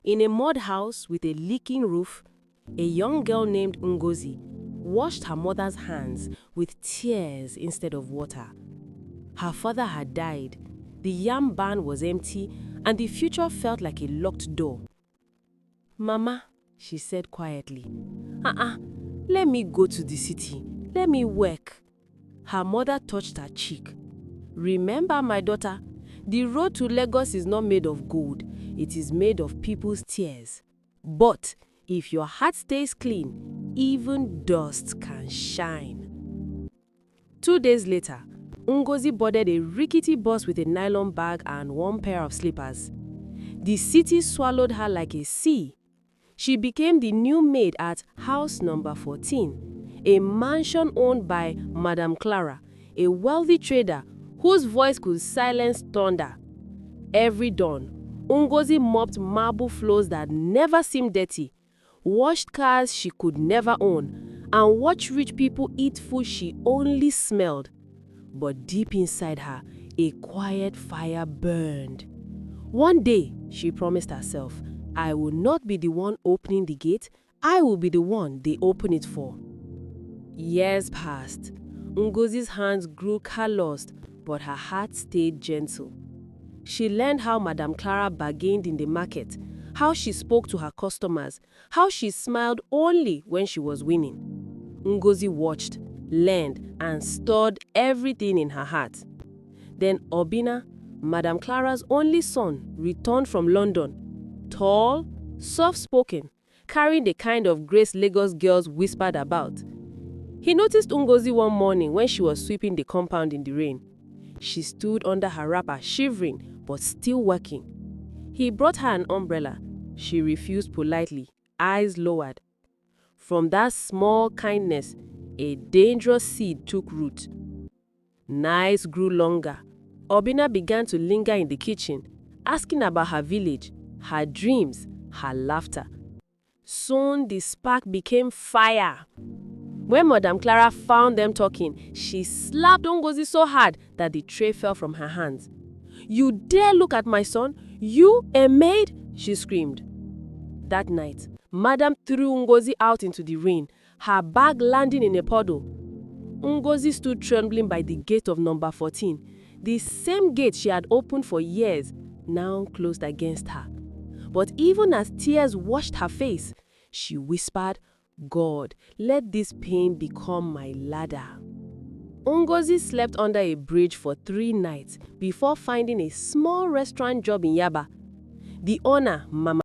In a mud house with a leaking roof, a young girl named Ngozi washed her mother's hands with tears instead of water. Her father had died, the yam barn was empty, and the future felt like a locked door. "Mama," she said quietly, let me go to the city. Let me work." Her mother touched her cheek. "Remember, my daughter, the road to Lagos is not made of gold. It is made of people's tears. But if your heart stays clean, even dust can shine." 2 days later, Ngozi boarded a rickety bus with a nylon bag and one pair of slippers. The city swallowed her like a sea. She became the new maid at house number 14, a mansion owned by Madame Clara, a wealthy trader whose voice could silence thunder. Every dawn, Ngozi mopped marble floors that never seemed dirty, washed cars she could never own, and watched rich people eat food she only smelled. But deep inside her, a quiet fire burned. One day, she promised herself, "I will not be the one opening the gate, I will be the one they open it for." Years passed. Ngozi's hands grew calloused, but her heart stayed gentle. She learned how Madame Clara bargained in the market, how she spoke to her customers, how she smiled only when she was winning. Ngozi watched, learned, and stored everything in her heart. Then Obina, Madame Clara's only son, returned from London, tall, soft-spoken, carrying the kind of grace Lagos girls whispered about. He noticed Ngozi one morning when she was sweeping the compound in the rain. She stood under her wrapper, shivering, but still working. He brought her an umbrella. She refused politely, eyes lowered. From that small kindness, a dangerous seed took root. Nights grew longer. Obina began to linger in the kitchen, asking about her village, her dreams, her laughter. Soon the spark became fire. When Madame Clara found them talking, she slapped Ngozi so hard that the tray fell from her hands. "You dare look at my son? You, a maid?" she screamed. That night, Madame threw Ngozi out into the rain, her bag landing in a puddle. Ngozi stood trembling by the gate of number 14, the same gate she had opened for years, now closed against her. But even as tears washed her face, she whispered, "God, let this pain become my ladder." Ngozi slept under a bridge for 3 nights before finding a small restaurant job in Yaba. The owner, Mama